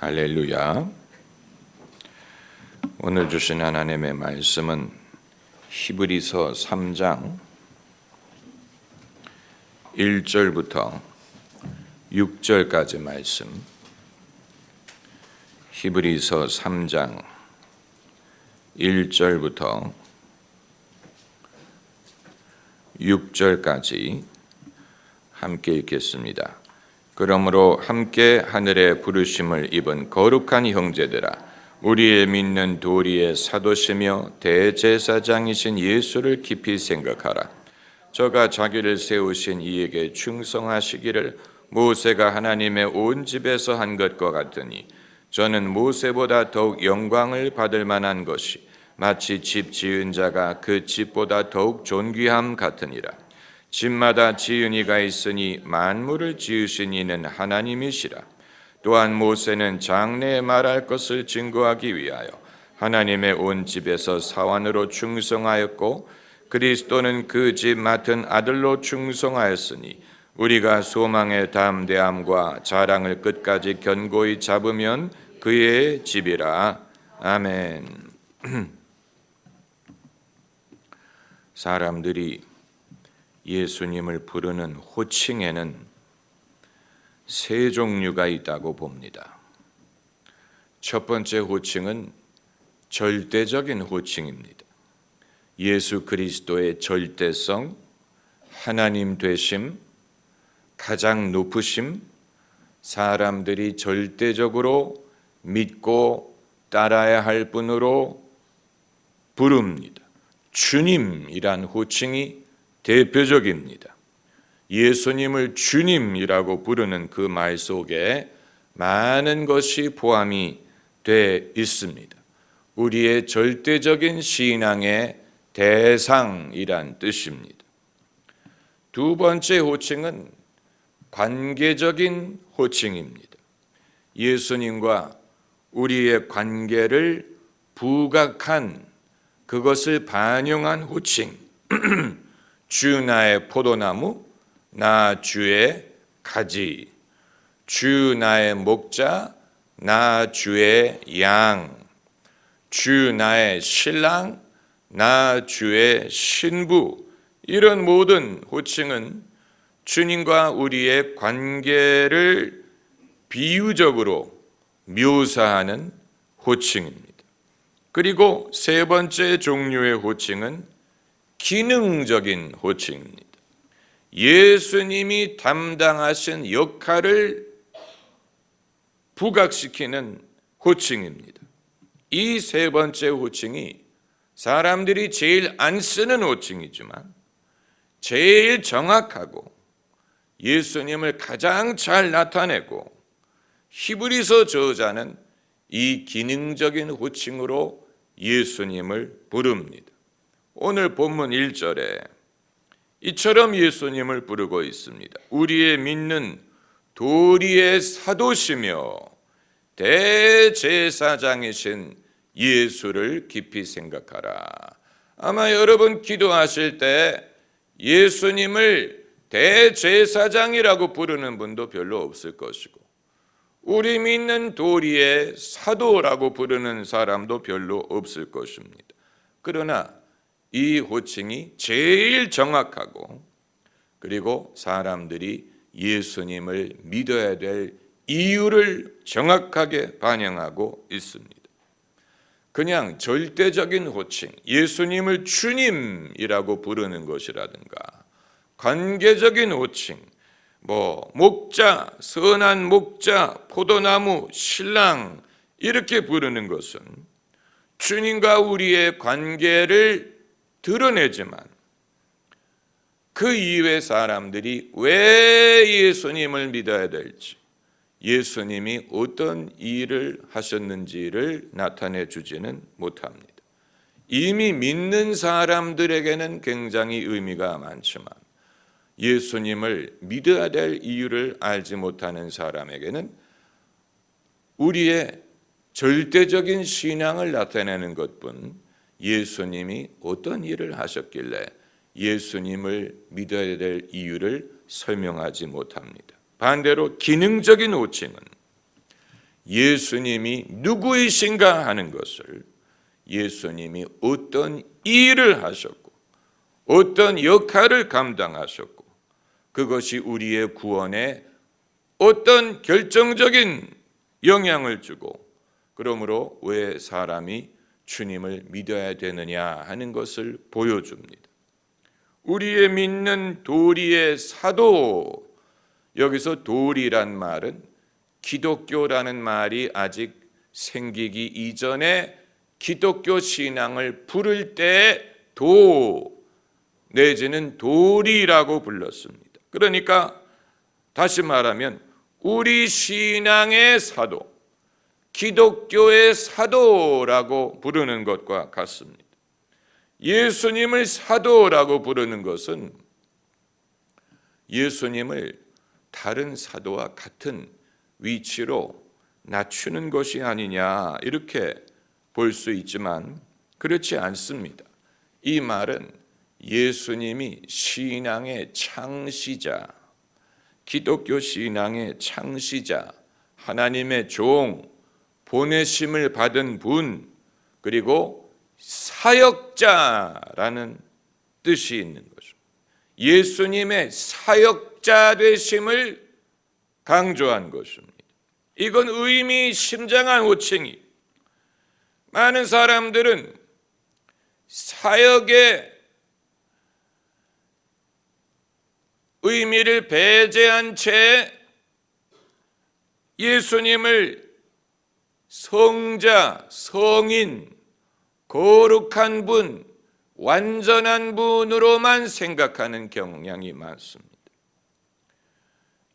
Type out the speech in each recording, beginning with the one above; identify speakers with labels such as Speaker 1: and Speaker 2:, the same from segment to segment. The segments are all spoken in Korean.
Speaker 1: 할렐루야. 오늘 주신 하나님의 말씀은 히브리서 3장 1절부터 6절까지 말씀. 히브리서 3장 1절부터 6절까지 함께 읽겠습니다. 그러므로 함께 하늘의 부르심을 입은 거룩한 형제들아, 우리의 믿는 도리의 사도시며 대제사장이신 예수를 깊이 생각하라. 저가 자기를 세우신 이에게 충성하시기를 모세가 하나님의 온 집에서 한 것과 같으니, 저는 모세보다 더욱 영광을 받을 만한 것이 마치 집 지은 자가 그 집보다 더욱 존귀함 같으니라. 집마다 지은 이가 있으니 만물을 지으신 이는 하나님이시라. 또한 모세는 장래에 말할 것을 증거하기 위하여 하나님의 온 집에서 사환으로 충성하였고, 그리스도는 그 집 맡은 아들로 충성하였으니, 우리가 소망의 담대함과 자랑을 끝까지 견고히 잡으면 그의 집이라. 아멘. 사람들이 예수님을 부르는 호칭에는 세 종류가 있다고 봅니다. 첫 번째 호칭은 절대적인 호칭입니다. 예수 그리스도의 절대성, 하나님 되심, 가장 높으심, 사람들이 절대적으로 믿고 따라야 할 분으로 부릅니다. 주님이란 호칭이 대표적입니다. 예수님을 주님이라고 부르는 그 말 속에 많은 것이 포함이 돼 있습니다. 우리의 절대적인 신앙의 대상이란 뜻입니다. 두 번째 호칭은 관계적인 호칭입니다. 예수님과 우리의 관계를 부각한, 그것을 반영한 호칭. 주 나의 포도나무, 나 주의 가지. 주 나의 목자, 나 주의 양. 주 나의 신랑, 나 주의 신부. 이런 모든 호칭은 주님과 우리의 관계를 비유적으로 묘사하는 호칭입니다. 그리고 세 번째 종류의 호칭은 기능적인 호칭입니다. 예수님이 담당하신 역할을 부각시키는 호칭입니다. 이 세 번째 호칭이 사람들이 제일 안 쓰는 호칭이지만 제일 정확하고 예수님을 가장 잘 나타내고, 히브리서 저자는 이 기능적인 호칭으로 예수님을 부릅니다. 오늘 본문 1절에 이처럼 예수님을 부르고 있습니다. 우리의 믿는 도리의 사도시며 대제사장이신 예수를 깊이 생각하라. 아마 여러분 기도하실 때 예수님을 대제사장이라고 부르는 분도 별로 없을 것이고, 우리 믿는 도리의 사도라고 부르는 사람도 별로 없을 것입니다. 그러나 이 호칭이 제일 정확하고, 그리고 사람들이 예수님을 믿어야 될 이유를 정확하게 반영하고 있습니다. 그냥 절대적인 호칭, 예수님을 주님이라고 부르는 것이라든가, 관계적인 호칭, 목자, 선한 목자, 포도나무, 신랑, 이렇게 부르는 것은 주님과 우리의 관계를 드러내지만, 그 이외의 사람들이 왜 예수님을 믿어야 될지, 예수님이 어떤 일을 하셨는지를 나타내 주지는 못합니다. 이미 믿는 사람들에게는 굉장히 의미가 많지만, 예수님을 믿어야 될 이유를 알지 못하는 사람에게는 우리의 절대적인 신앙을 나타내는 것뿐, 예수님이 어떤 일을 하셨길래 예수님을 믿어야 될 이유를 설명하지 못합니다. 반대로 기능적인 호칭은 예수님이 누구이신가 하는 것을, 예수님이 어떤 일을 하셨고 어떤 역할을 감당하셨고 그것이 우리의 구원에 어떤 결정적인 영향을 주고 그러므로 왜 사람이 주님을 믿어야 되느냐 하는 것을 보여줍니다. 우리의 믿는 도리의 사도, 여기서 도리란 말은 기독교라는 말이 아직 생기기 이전에 기독교 신앙을 부를 때 도 내지는 도리라고 불렀습니다. 그러니까 다시 말하면 우리 신앙의 사도, 기독교의 사도라고 부르는 것과 같습니다. 예수님을 사도라고 부르는 것은 예수님을 다른 사도와 같은 위치로 낮추는 것이 아니냐 이렇게 볼 수 있지만 그렇지 않습니다. 이 말은 예수님이 신앙의 창시자, 기독교 신앙의 창시자, 하나님의 종, 보내심을 받은 분, 그리고 사역자라는 뜻이 있는 것입니다. 예수님의 사역자 되심을 강조한 것입니다. 이건 의미심장한 호칭이, 많은 사람들은 사역의 의미를 배제한 채 예수님을 성자, 성인, 거룩한 분, 완전한 분으로만 생각하는 경향이 많습니다.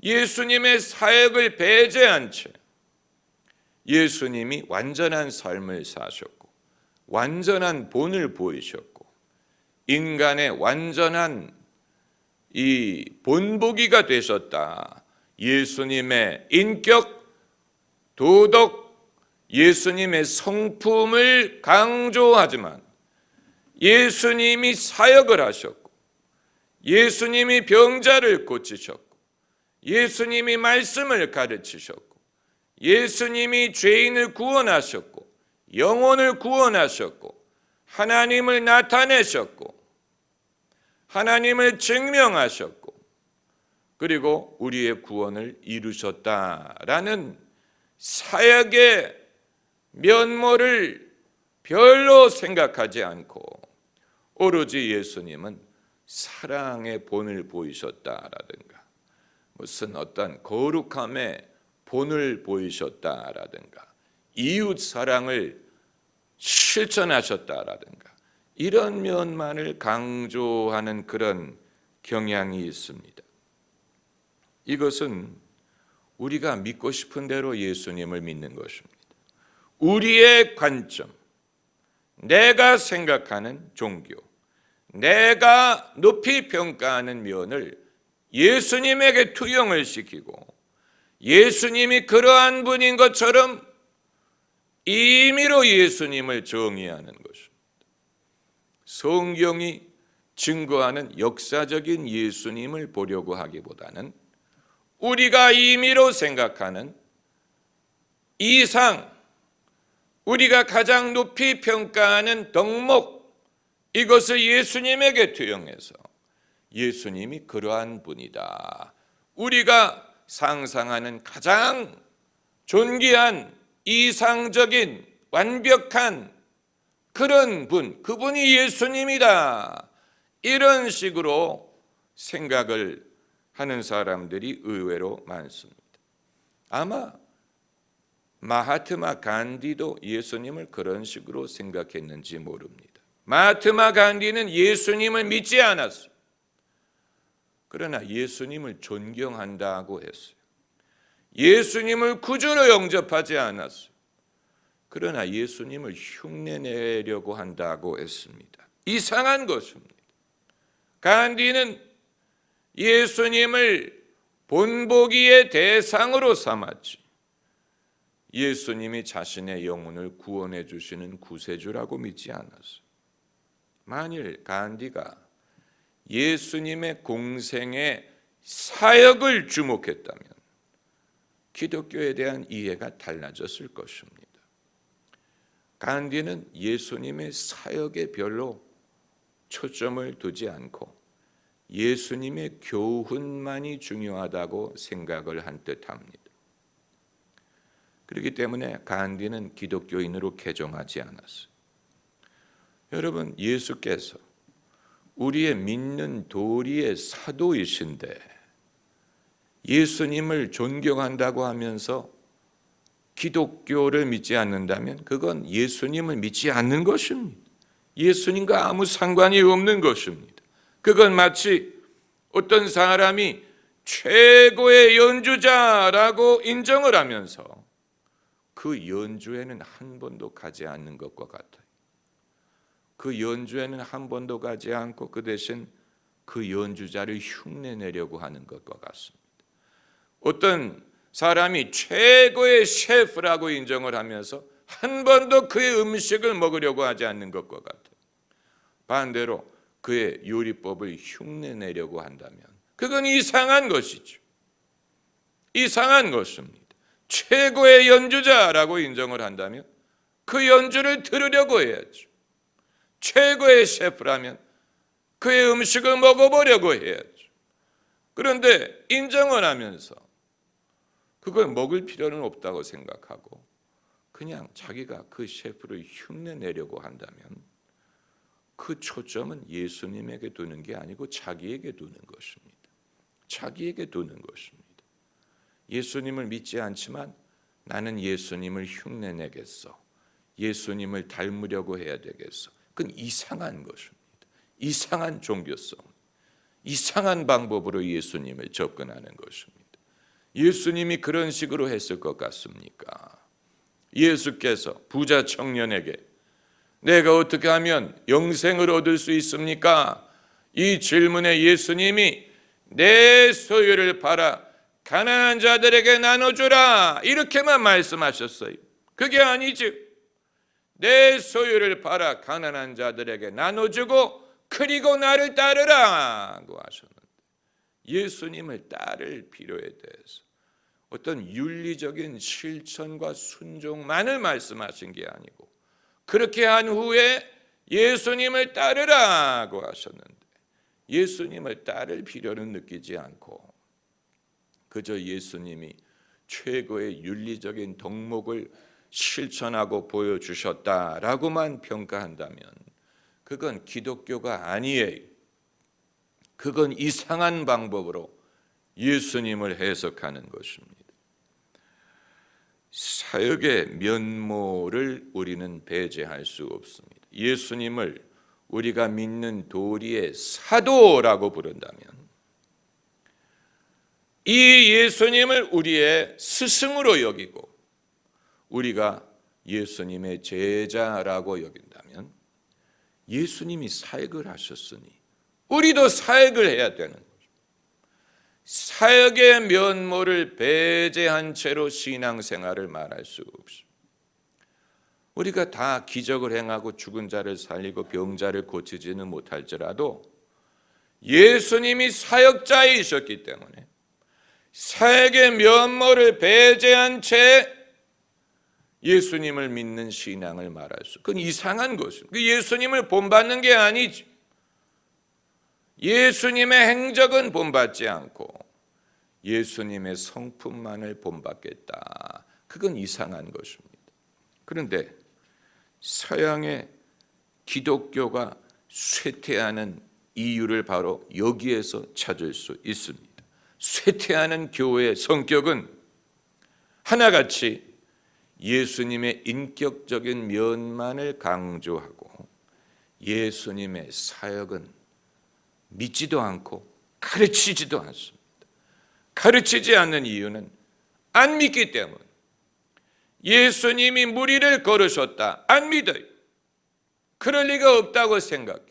Speaker 1: 예수님의 사역을 배제한 채 예수님이 완전한 삶을 사셨고 완전한 본을 보이셨고 인간의 완전한 이 본보기가 되셨다. 예수님의 인격, 도덕, 예수님의 성품을 강조하지만 예수님이 사역을 하셨고 예수님이 병자를 고치셨고 예수님이 말씀을 가르치셨고 예수님이 죄인을 구원하셨고 영혼을 구원하셨고 하나님을 나타내셨고 하나님을 증명하셨고 그리고 우리의 구원을 이루셨다라는 사역의 면모를 별로 생각하지 않고 오로지 예수님은 사랑의 본을 보이셨다라든가 무슨 어떤 거룩함의 본을 보이셨다라든가 이웃 사랑을 실천하셨다라든가 이런 면만을 강조하는 그런 경향이 있습니다. 이것은 우리가 믿고 싶은 대로 예수님을 믿는 것입니다. 우리의 관점, 내가 생각하는 종교, 내가 높이 평가하는 면을 예수님에게 투영을 시키고 예수님이 그러한 분인 것처럼 임의로 예수님을 정의하는 것입니다. 성경이 증거하는 역사적인 예수님을 보려고 하기보다는 우리가 임의로 생각하는 이상, 우리가 가장 높이 평가하는 덕목, 이것을 예수님에게 투영해서 예수님이 그러한 분이다. 우리가 상상하는 가장 존귀한 이상적인 완벽한 그런 분, 그분이 예수님이다. 이런 식으로 생각을 하는 사람들이 의외로 많습니다. 아마 마하트마 간디도 예수님을 그런 식으로 생각했는지 모릅니다. 마하트마 간디는 예수님을 믿지 않았어요. 그러나 예수님을 존경한다고 했어요. 예수님을 구주로 영접하지 않았어요. 그러나 예수님을 흉내내려고 한다고 했습니다. 이상한 것입니다. 간디는 예수님을 본보기의 대상으로 삼았지 예수님이 자신의 영혼을 구원해 주시는 구세주라고 믿지 않았어요. 만일 간디가 예수님의 공생의 사역을 주목했다면 기독교에 대한 이해가 달라졌을 것입니다. 간디는 예수님의 사역에 별로 초점을 두지 않고 예수님의 교훈만이 중요하다고 생각을 한 듯합니다. 그렇기 때문에 간디는 기독교인으로 개종하지 않았어요. 여러분, 예수께서 우리의 믿는 도리의 사도이신데 예수님을 존경한다고 하면서 기독교를 믿지 않는다면 그건 예수님을 믿지 않는 것입니다. 예수님과 아무 상관이 없는 것입니다. 그건 마치 어떤 사람이 최고의 연주자라고 인정을 하면서 그 연주에는 한 번도 가지 않는 것과 같아요. 그 연주에는 한 번도 가지 않고 그 대신 그 연주자를 흉내내려고 하는 것과 같습니다. 어떤 사람이 최고의 셰프라고 인정을 하면서 한 번도 그의 음식을 먹으려고 하지 않는 것과 같아요. 반대로 그의 요리법을 흉내내려고 한다면 그건 이상한 것이죠. 이상한 것입니다. 최고의 연주자라고 인정을 한다면 그 연주를 들으려고 해야죠. 최고의 셰프라면 그의 음식을 먹어보려고 해야죠. 그런데 인정을 하면서 그걸 먹을 필요는 없다고 생각하고 그냥 자기가 그 셰프를 흉내내려고 한다면 그 초점은 예수님에게 두는 게 아니고 자기에게 두는 것입니다. 자기에게 두는 것입니다. 예수님을 믿지 않지만 나는 예수님을 흉내내겠어. 예수님을 닮으려고 해야 되겠어. 그건 이상한 것입니다. 이상한 종교성, 이상한 방법으로 예수님을 접근하는 것입니다. 예수님이 그런 식으로 했을 것 같습니까? 예수께서 부자 청년에게 내가 어떻게 하면 영생을 얻을 수 있습니까? 이 질문에 예수님이 내 소유를 팔아 가난한 자들에게 나눠주라 이렇게만 말씀하셨어요. 그게 아니죠. 내 소유를 팔아 가난한 자들에게 나눠주고 그리고 나를 따르라고 하셨는데 예수님을 따를 필요에 대해서 어떤 윤리적인 실천과 순종만을 말씀하신 게 아니고 그렇게 한 후에 예수님을 따르라고 하셨는데 예수님을 따를 필요는 느끼지 않고 그저 예수님이 최고의 윤리적인 덕목을 실천하고 보여주셨다라고만 평가한다면 그건 기독교가 아니에요. 그건 이상한 방법으로 예수님을 해석하는 것입니다. 사역의 면모를 우리는 배제할 수 없습니다. 예수님을 우리가 믿는 도리의 사도라고 부른다면 이 예수님을 우리의 스승으로 여기고 우리가 예수님의 제자라고 여긴다면 예수님이 사역을 하셨으니 우리도 사역을 해야 되는 거죠. 사역의 면모를 배제한 채로 신앙생활을 말할 수 없습니다. 우리가 다 기적을 행하고 죽은 자를 살리고 병자를 고치지는 못할지라도 예수님이 사역자이셨기 때문에 사역의 면모를 배제한 채 예수님을 믿는 신앙을 말할 수, 그건 이상한 것입니다. 예수님을 본받는 게 아니지. 예수님의 행적은 본받지 않고 예수님의 성품만을 본받겠다. 그건 이상한 것입니다. 그런데 서양의 기독교가 쇠퇴하는 이유를 바로 여기에서 찾을 수 있습니다. 쇠퇴하는 교회의 성격은 하나같이 예수님의 인격적인 면만을 강조하고 예수님의 사역은 믿지도 않고 가르치지도 않습니다. 가르치지 않는 이유는 안 믿기 때문. 예수님이 무리를 걸으셨다. 안 믿어요. 그럴 리가 없다고 생각해.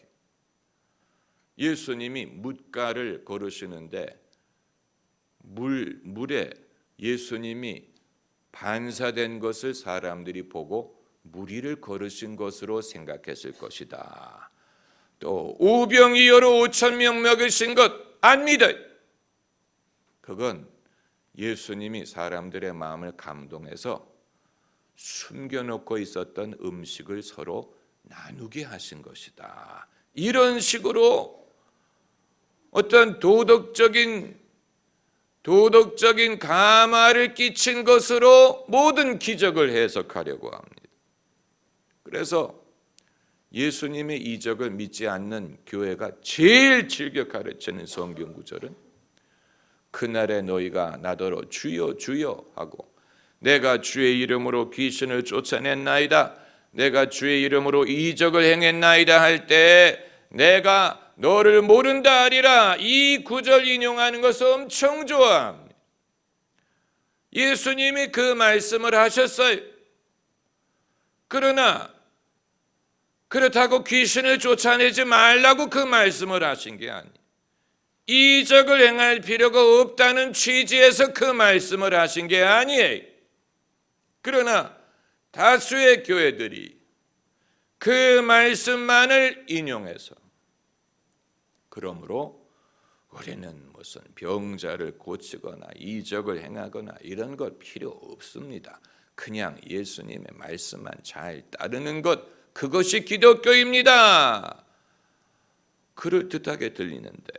Speaker 1: 예수님이 뭇가를 걸으시는데 물에 예수님이 반사된 것을 사람들이 보고 무리를 걸으신 것으로 생각했을 것이다. 또 오병이어로 5,000명 먹이신 것 안 믿어요. 그건 예수님이 사람들의 마음을 감동해서 숨겨놓고 있었던 음식을 서로 나누게 하신 것이다. 이런 식으로 어떤 도덕적인 감화를 끼친 것으로 모든 기적을 해석하려고 합니다. 그래서 예수님의 이적을 믿지 않는 교회가 제일 즐겨 가르치는 성경 구절은 그날에 너희가 나더러 주여 주여 하고 내가 주의 이름으로 귀신을 쫓아냈나이다, 내가 주의 이름으로 이적을 행했나이다 할 때 내가 너를 모른다 하리라. 이 구절 인용하는 것을 엄청 좋아합니다. 예수님이 그 말씀을 하셨어요. 그러나 그렇다고 귀신을 쫓아내지 말라고 그 말씀을 하신 게 아니에요. 이적을 행할 필요가 없다는 취지에서 그 말씀을 하신 게 아니에요. 그러나 다수의 교회들이 그 말씀만을 인용해서 그러므로 우리는 무슨 병자를 고치거나 이적을 행하거나 이런 것 필요 없습니다. 그냥 예수님의 말씀만 잘 따르는 것, 그것이 기독교입니다. 그럴듯하게 들리는데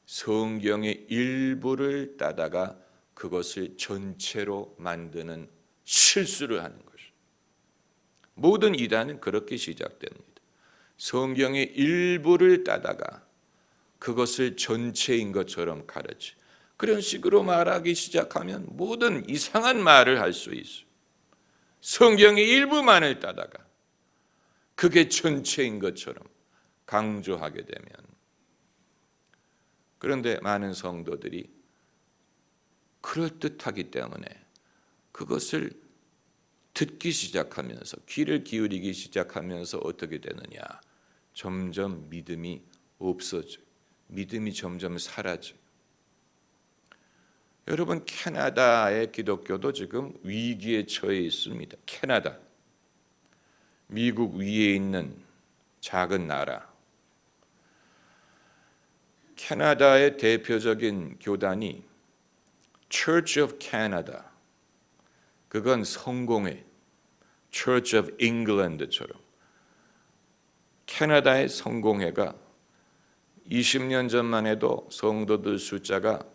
Speaker 1: 성경의 일부를 따다가 그것을 전체로 만드는 실수를 하는 것이죠. 모든 이단은 그렇게 시작됩니다. 성경의 일부를 따다가 그것을 전체인 것처럼 가르치. 그런 식으로 말하기 시작하면 모든 이상한 말을 할 수 있어요. 성경의 일부만을 따다가 그게 전체인 것처럼 강조하게 되면, 그런데 많은 성도들이 그럴듯하기 때문에 그것을 듣기 시작하면서, 귀를 기울이기 시작하면서 어떻게 되느냐, 점점 믿음이 없어져요. 믿음이 점점 사라져요. 여러분, 캐나다의 기독교도 지금 위기에 처해 있습니다. 캐나다, 미국 위에 있는 작은 나라. 캐나다의 대표적인 교단이 Church of Canada, 그건 성공회, Church of England처럼 캐나다의 성공회가 20년 전만 해도 성도들 숫자가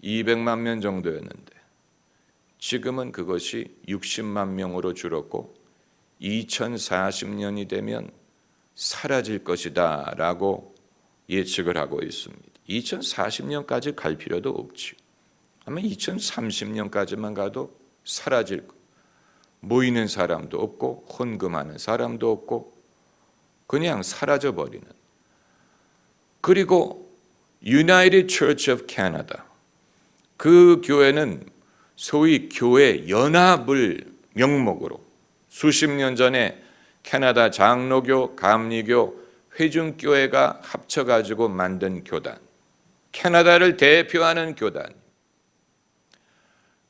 Speaker 1: 200만 명 정도였는데 지금은 그것이 60만 명으로 줄었고 2040년이 되면 사라질 것이다 라고 예측을 하고 있습니다. 2040년까지 갈 필요도 없지. 아마 2030년까지만 가도 사라질 것. 모이는 사람도 없고 헌금하는 사람도 없고 그냥 사라져버리는. 그리고 United Church of Canada, 그 교회는 소위 교회 연합을 명목으로 수십 년 전에 캐나다 장로교, 감리교, 회중교회가 합쳐가지고 만든 교단, 캐나다를 대표하는 교단.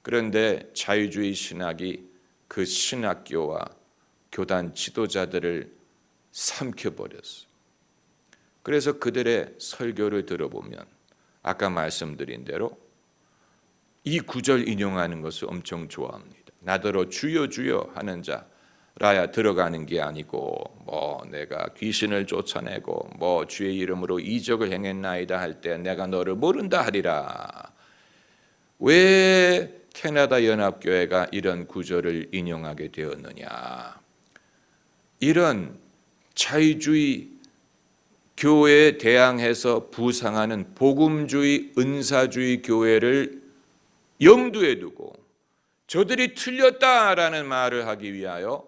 Speaker 1: 그런데 자유주의 신학이 그 신학교와 교단 지도자들을 삼켜버렸어요. 그래서 그들의 설교를 들어보면 아까 말씀드린 대로 이 구절 인용하는 것을 엄청 좋아합니다. 나더러 주여 주여 하는 자라야 들어가는 게 아니고 뭐 내가 귀신을 쫓아내고 뭐 주의 이름으로 이적을 행했나이다 할 때 내가 너를 모른다 하리라. 왜 캐나다 연합교회가 이런 구절을 인용하게 되었느냐? 이런 자유주의 교회에 대항해서 부상하는 복음주의, 은사주의 교회를 염두에 두고 저들이 틀렸다라는 말을 하기 위하여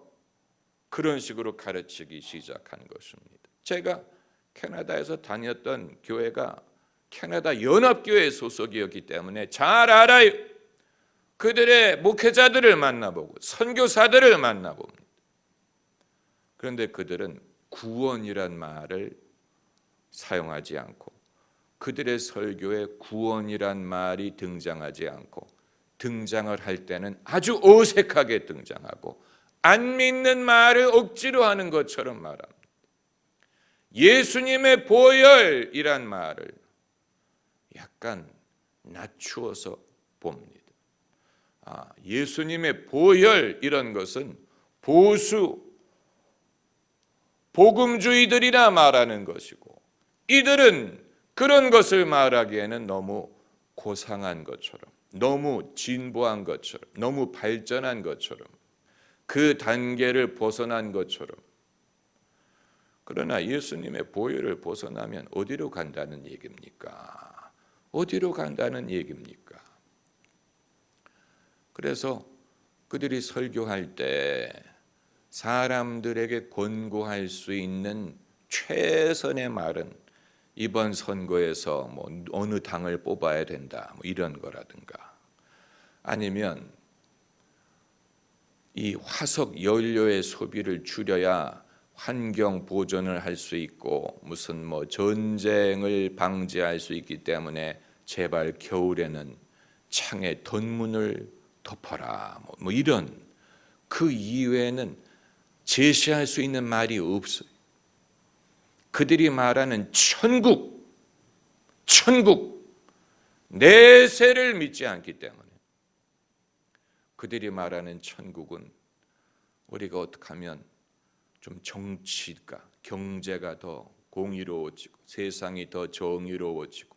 Speaker 1: 그런 식으로 가르치기 시작한 것입니다. 제가 캐나다에서 다녔던 교회가 캐나다 연합교회 소속이었기 때문에 잘 알아요. 그들의 목회자들을 만나보고 선교사들을 만나봅니다. 그런데 그들은 구원이란 말을 사용하지 않고 그들의 설교에 구원이란 말이 등장하지 않고 등장을 할 때는 아주 어색하게 등장하고 안 믿는 말을 억지로 하는 것처럼 말합니다. 예수님의 보혈이란 말을 약간 낮추어서 봅니다. 예수님의 보혈 이런 것은 보수 복음주의들이나 말하는 것이고, 이들은 그런 것을 말하기에는 너무 고상한 것처럼, 너무 진보한 것처럼, 너무 발전한 것처럼, 그 단계를 벗어난 것처럼. 그러나 예수님의 보혈을 벗어나면 어디로 간다는 얘기입니까? 어디로 간다는 얘기입니까? 그래서 그들이 설교할 때 사람들에게 권고할 수 있는 최선의 말은 이번 선거에서 어느 당을 뽑아야 된다, 이런 거라든가, 아니면 이 화석 연료의 소비를 줄여야 환경 보존을 할 수 있고, 무슨 전쟁을 방지할 수 있기 때문에 제발 겨울에는 창에 덧문을 덮어라, 이런, 그 이외에는 제시할 수 있는 말이 없어요. 그들이 말하는 천국, 내세를 믿지 않기 때문에 그들이 말하는 천국은 우리가 어떻게 하면 좀 정치가, 경제가 더 공의로워지고 세상이 더 정의로워지고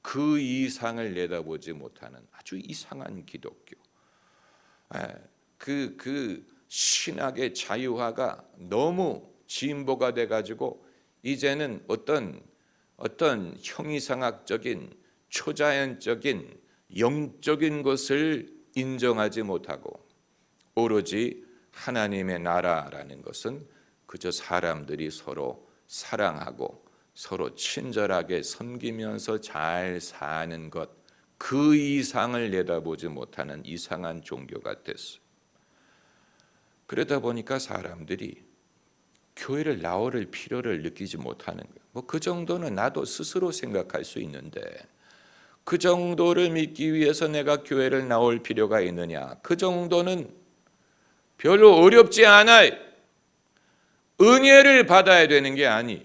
Speaker 1: 그 이상을 내다보지 못하는 아주 이상한 기독교, 그 신학의 자유화가 너무 진보가 돼가지고 이제는 어떤 형이상학적인 초자연적인 영적인 것을 인정하지 못하고, 오로지 하나님의 나라라는 것은 그저 사람들이 서로 사랑하고 서로 친절하게 섬기면서 잘 사는 것, 그 이상을 내다보지 못하는 이상한 종교가 됐어요. 그러다 보니까 사람들이 교회를 나올 필요를 느끼지 못하는 거예요. 그 정도는 나도 스스로 생각할 수 있는데, 그 정도를 믿기 위해서 내가 교회를 나올 필요가 있느냐? 그 정도는 별로 어렵지 않아요. 은혜를 받아야 되는 게 아니에요.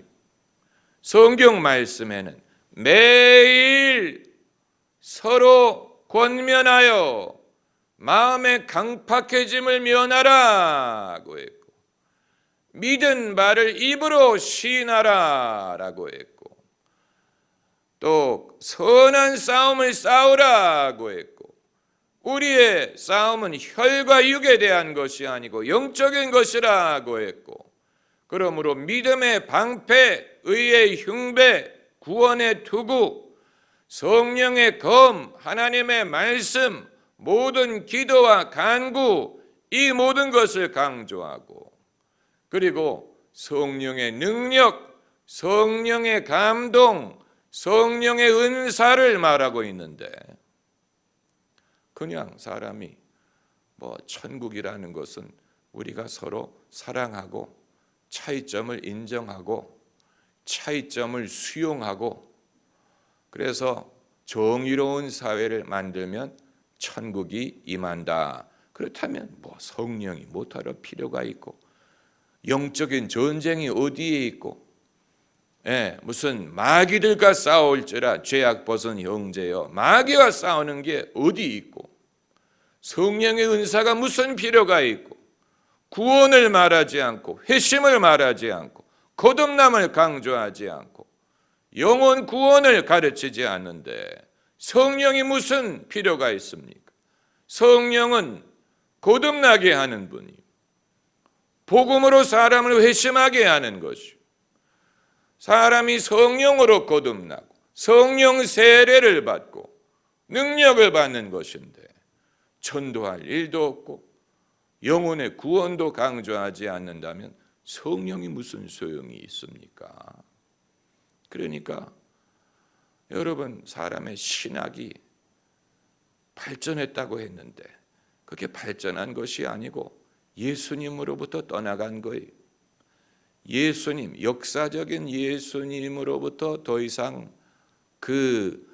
Speaker 1: 성경 말씀에는 매일 서로 권면하여 마음의 강팍해짐을 면하라고 했고, 믿은 바를 입으로 시인하라라고 했고, 또 선한 싸움을 싸우라고 했고, 우리의 싸움은 혈과 육에 대한 것이 아니고 영적인 것이라고 했고, 그러므로 믿음의 방패, 의의 흉배, 구원의 투구, 성령의 검, 하나님의 말씀, 모든 기도와 간구, 이 모든 것을 강조하고, 그리고 성령의 능력, 성령의 감동, 성령의 은사를 말하고 있는데, 그냥 사람이 천국이라는 것은 우리가 서로 사랑하고 차이점을 인정하고 차이점을 수용하고, 그래서 정의로운 사회를 만들면 천국이 임한다. 그렇다면 성령이 뭐하러 필요가 있고, 영적인 전쟁이 어디에 있고, 무슨 마귀들과 싸울지라 죄악 벗은 형제여, 마귀와 싸우는 게 어디 있고, 성령의 은사가 무슨 필요가 있고, 구원을 말하지 않고 회심을 말하지 않고 거듭남을 강조하지 않고 영혼 구원을 가르치지 않는데 성령이 무슨 필요가 있습니까? 성령은 거듭나게 하는 분이, 복음으로 사람을 회심하게 하는 것이요, 사람이 성령으로 거듭나고 성령 세례를 받고 능력을 받는 것인데, 전도할 일도 없고 영혼의 구원도 강조하지 않는다면 성령이 무슨 소용이 있습니까? 그러니까 여러분, 사람의 신학이 발전했다고 했는데 그게 발전한 것이 아니고 예수님으로부터 떠나간 거예요. 예수님, 역사적인 예수님으로부터 더 이상 그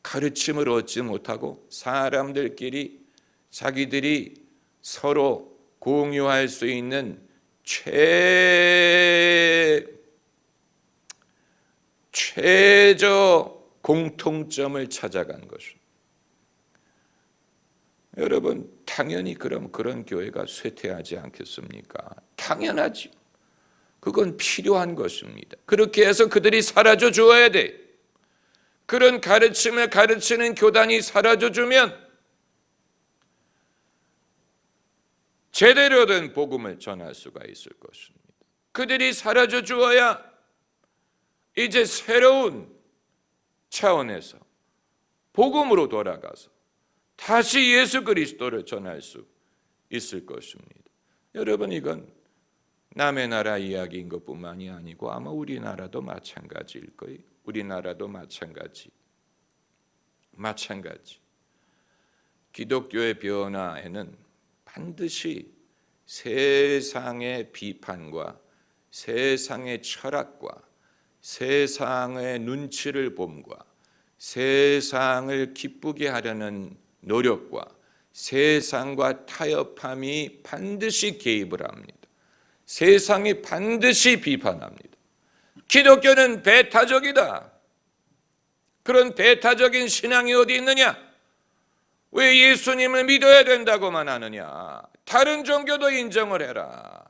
Speaker 1: 가르침을 얻지 못하고 사람들끼리 자기들이 서로 공유할 수 있는 최저 공통점을 찾아간 것입니다. 여러분, 당연히 그럼 그런 교회가 쇠퇴하지 않겠습니까? 당연하지. 그건 필요한 것입니다. 그렇게 해서 그들이 사라져 주어야 돼. 그런 가르침을 가르치는 교단이 사라져 주면 제대로 된 복음을 전할 수가 있을 것입니다. 그들이 사라져 주어야 이제 새로운 차원에서 복음으로 돌아가서 다시 예수 그리스도를 전할 수 있을 것입니다. 여러분, 이건 남의 나라 이야기인 것뿐만이 아니고 아마 우리나라도 마찬가지일 거예요. 우리나라도 마찬가지. 기독교의 변화에는 반드시 세상의 비판과 세상의 철학과 세상의 눈치를 봄과 세상을 기쁘게 하려는 노력과 세상과 타협함이 반드시 개입을 합니다. 세상이 반드시 비판합니다. 기독교는 배타적이다. 그런 배타적인 신앙이 어디 있느냐? 왜 예수님을 믿어야 된다고만 하느냐? 다른 종교도 인정을 해라.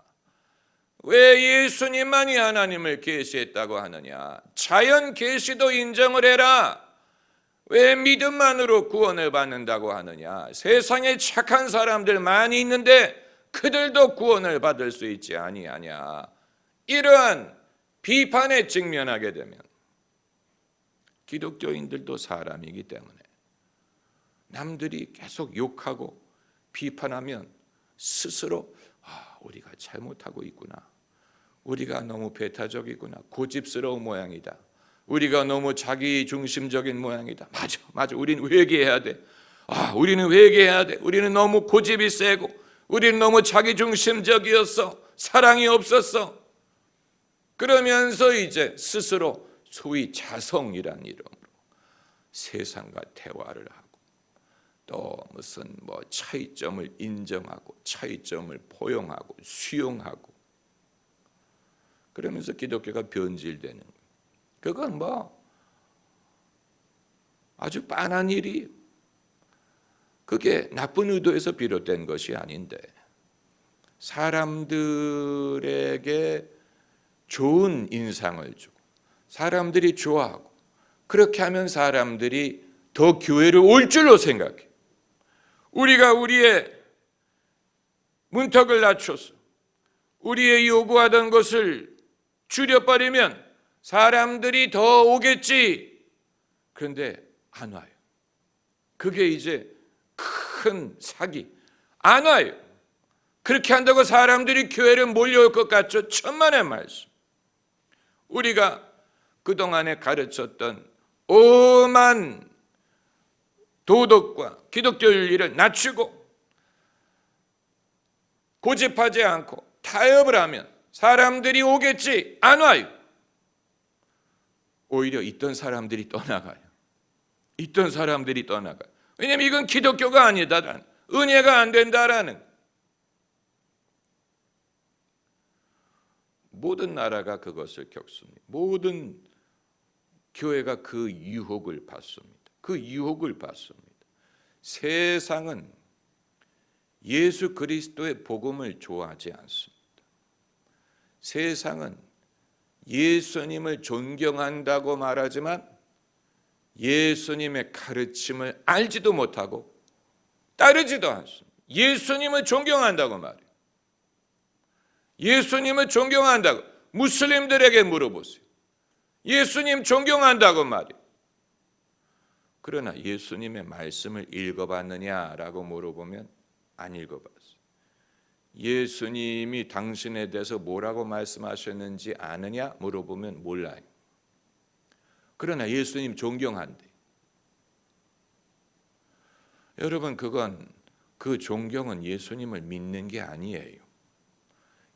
Speaker 1: 왜 예수님만이 하나님을 계시했다고 하느냐? 자연 계시도 인정을 해라. 왜 믿음만으로 구원을 받는다고 하느냐? 세상에 착한 사람들 많이 있는데 그들도 구원을 받을 수 있지 아니하냐? 이러한 비판에 직면하게 되면 기독교인들도 사람이기 때문에 남들이 계속 욕하고 비판하면 스스로 우리가 잘못하고 있구나. 우리가 너무 배타적이구나. 고집스러운 모양이다. 우리가 너무 자기 중심적인 모양이다. 맞아. 우리는 회개해야 돼. 우리는 회개해야 돼. 우리는 너무 고집이 세고 우리는 너무 자기 중심적이었어. 사랑이 없었어. 그러면서 이제 스스로 소위 자성이란 이름으로 세상과 대화를 하고 또 무슨 차이점을 인정하고 차이점을 포용하고 수용하고 그러면서 기독교가 변질되는 거예요. 그건 아주 빤한 일이 그게 나쁜 의도에서 비롯된 것이 아닌데 사람들에게 좋은 인상을 주고 사람들이 좋아하고 그렇게 하면 사람들이 더 교회를 올 줄로 생각해. 우리가 우리의 문턱을 낮춰서 우리의 요구하던 것을 줄여버리면 사람들이 더 오겠지. 그런데 안 와요. 그게 이제 큰 사기. 안 와요. 그렇게 한다고 사람들이 교회를 몰려올 것 같죠? 천만의 말씀. 우리가 그동안에 가르쳤던 오만 도덕과 기독교 윤리를 낮추고 고집하지 않고 타협을 하면 사람들이 오겠지. 안 와요. 오히려 있던 사람들이 떠나가요. 왜냐하면 이건 기독교가 아니다라는, 은혜가 안 된다라는. 모든 나라가 그것을 겪습니다. 모든 교회가 그 유혹을 받습니다. 세상은 예수 그리스도의 복음을 좋아하지 않습니다. 세상은 예수님을 존경한다고 말하지만 예수님의 가르침을 알지도 못하고 따르지도 않습니다. 예수님을 존경한다고 말해요. 예수님을 존경한다고 무슬림들에게 물어보세요. 예수님 존경한다고 말해요. 그러나 예수님의 말씀을 읽어봤느냐라고 물어보면 안 읽어봤어요. 예수님이 당신에 대해서 뭐라고 말씀하셨는지 아느냐 물어보면 몰라요. 그러나 예수님 존경한대. 여러분, 그 존경은 예수님을 믿는 게 아니에요.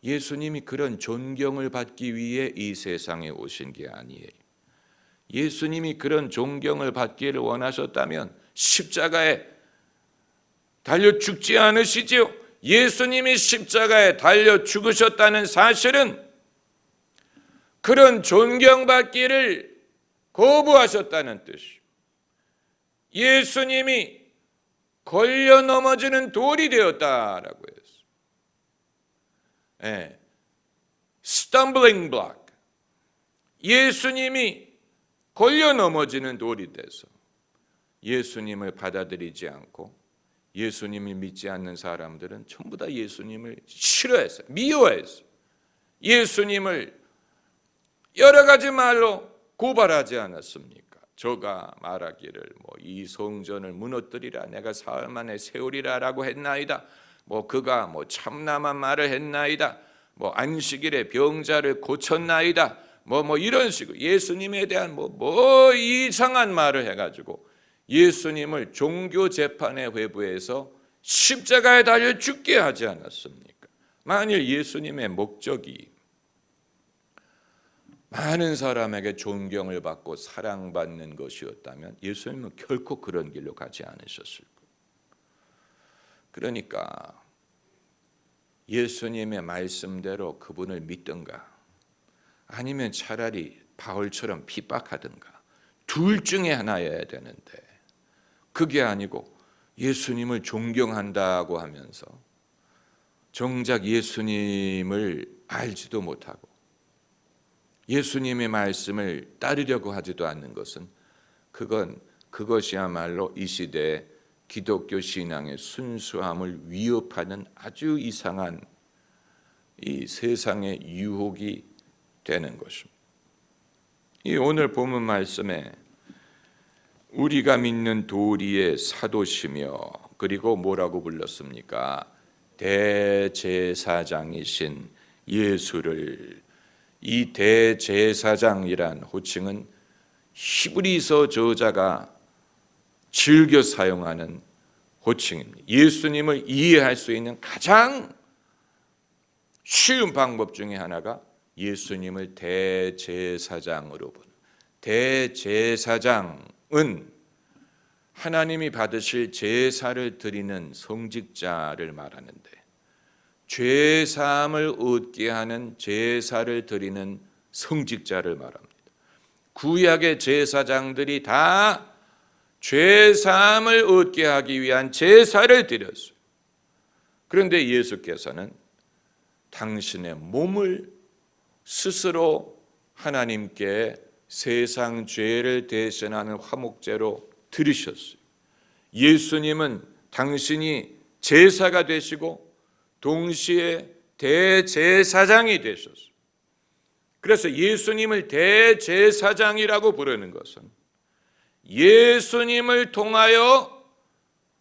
Speaker 1: 예수님이 그런 존경을 받기 위해 이 세상에 오신 게 아니에요. 예수님이 그런 존경을 받기를 원하셨다면 십자가에 달려 죽지 않으시지요. 예수님이 십자가에 달려 죽으셨다는 사실은 그런 존경받기를 거부하셨다는 뜻이에요. 예수님이 걸려 넘어지는 돌이 되었다라고 했어요. 예. stumbling block. 예수님이 걸려 넘어지는 돌이 돼서 예수님을 받아들이지 않고 예수님을 믿지 않는 사람들은 전부 다 예수님을 싫어했어요. 미워했어요. 예수님을 여러 가지 말로 고발하지 않았습니까? 저가 말하기를 이 성전을 무너뜨리라 내가 사흘 만에 세우리라라고 했나이다. 그가 참남한 말을 했나이다. 안식일에 병자를 고쳤나이다. 이런 식으로 예수님에 대한 이상한 말을 해가지고 예수님을 종교 재판의 회부에서 십자가에 달려 죽게 하지 않았습니까? 만일 예수님의 목적이 많은 사람에게 존경을 받고 사랑받는 것이었다면 예수님은 결코 그런 길로 가지 않으셨을 거예요. 그러니까 예수님의 말씀대로 그분을 믿든가 아니면 차라리 바울처럼 핍박하든가 둘 중에 하나여야 되는데 그게 아니고 예수님을 존경한다고 하면서 정작 예수님을 알지도 못하고 예수님의 말씀을 따르려고 하지도 않는 것은 그것이야말로 이 시대의 기독교 신앙의 순수함을 위협하는 아주 이상한 이 세상의 유혹이 되는 것입니다. 이 오늘 본문 말씀에 우리가 믿는 도리의 사도시며 그리고 뭐라고 불렀습니까? 대제사장이신 예수를 이 대제사장이란 호칭은 히브리서 저자가 즐겨 사용하는 호칭입니다. 예수님을 이해할 수 있는 가장 쉬운 방법 중에 하나가 예수님을 대제사장으로 보는 대제사장은 하나님이 받으실 제사를 드리는 성직자를 말하는데 죄 사함을 얻게 하는 제사를 드리는 성직자를 말합니다. 구약의 제사장들이 다 죄 사함을 얻게 하기 위한 제사를 드렸어요. 그런데 예수께서는 당신의 몸을 스스로 하나님께 세상 죄를 대신하는 화목제로 드리셨어요. 예수님은 당신이 제사가 되시고 동시에 대제사장이 되셨어요. 그래서 예수님을 대제사장이라고 부르는 것은 예수님을 통하여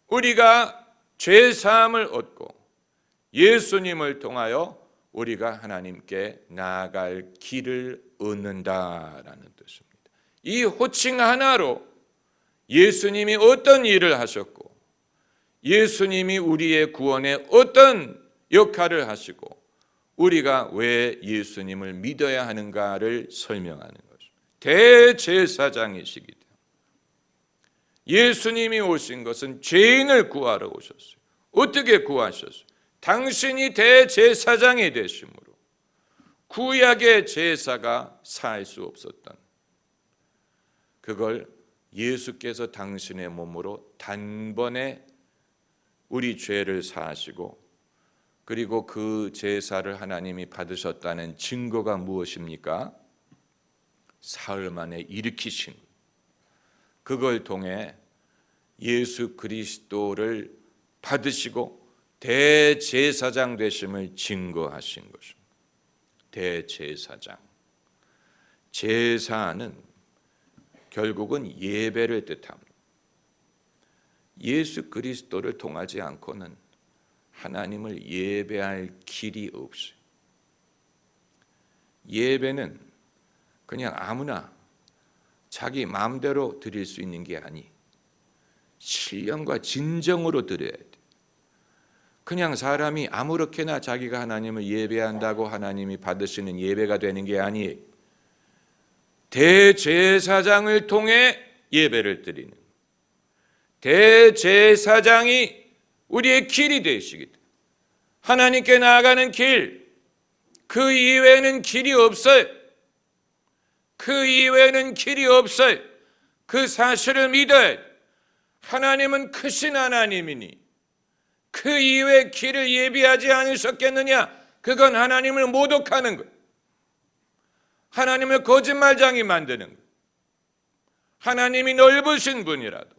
Speaker 1: 우리가 죄사함을 얻고 예수님을 통하여 우리가 하나님께 나아갈 길을 얻는다라는 뜻입니다. 이 호칭 하나로 예수님이 어떤 일을 하셨고 예수님이 우리의 구원에 어떤 역할을 하시고 우리가 왜 예수님을 믿어야 하는가를 설명하는 것입니다. 대제사장이시기 때문에 예수님이 오신 것은 죄인을 구하러 오셨어요. 어떻게 구하셨어요? 당신이 대제사장이 되심으로 구약의 제사가 살 수 없었던 그걸 예수께서 당신의 몸으로 단번에 우리 죄를 사하시고 그리고 그 제사를 하나님이 받으셨다는 증거가 무엇입니까? 사흘 만에 일으키신 그걸 통해 예수 그리스도를 받으시고 대제사장 되심을 증거하신 것입니다. 대제사장. 제사는 결국은 예배를 뜻합니다. 예수 그리스도를 통하지 않고는 하나님을 예배할 길이 없어요. 예배는 그냥 아무나 자기 마음대로 드릴 수 있는 게 아니 신령과 진정으로 드려야 돼. 그냥 사람이 아무렇게나 자기가 하나님을 예배한다고 하나님이 받으시는 예배가 되는 게 아니에요. 대제사장을 통해 예배를 드리는 대제사장이 우리의 길이 되시기 때문에 하나님께 나아가는 길, 그 이외에는 길이 없어요. 그 이외에는 길이 없어요. 그 사실을 믿어야 돼요. 하나님은 크신 하나님이니 그 이외의 길을 예비하지 않으셨겠느냐? 그건 하나님을 모독하는 것, 하나님을 거짓말장이 만드는 것. 하나님이 넓으신 분이라도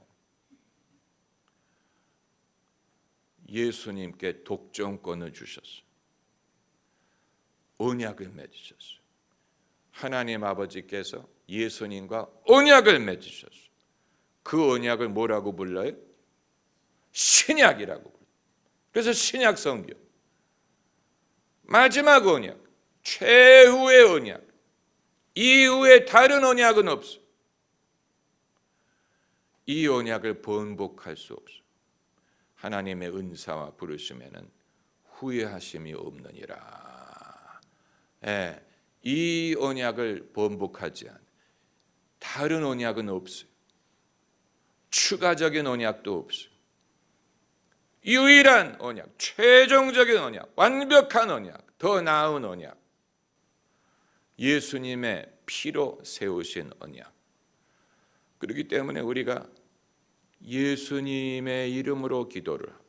Speaker 1: 예수님께 독점권을 주셨어요. 언약을 맺으셨어요. 하나님 아버지께서 예수님과 언약을 맺으셨어요. 그 언약을 뭐라고 불러요? 신약이라고 불러요. 그래서 신약 성경 마지막 언약, 최후의 언약, 이후에 다른 언약은 없어요. 이 언약을 번복할 수 없어요. 하나님의 은사와 부르심에는 후회하심이 없느니라. 이 언약을 번복하지 않은 다른 언약은 없어요. 추가적인 언약도 없어요. 유일한 언약, 최종적인 언약, 완벽한 언약, 더 나은 언약, 예수님의 피로 세우신 언약. 그렇기 때문에 우리가 예수님의 이름으로 기도를 하고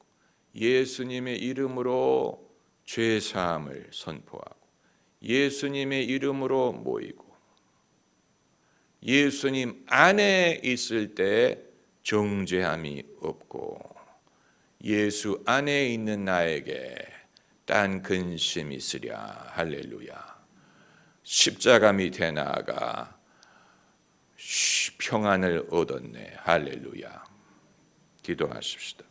Speaker 1: 예수님의 이름으로 죄사함을 선포하고 예수님의 이름으로 모이고 예수님 안에 있을 때 정죄함이 없고 예수 안에 있는 나에게 딴 근심이 있으랴. 할렐루야. 십자가 밑에 나아가 평안을 얻었네. 할렐루야. 기도하십시다.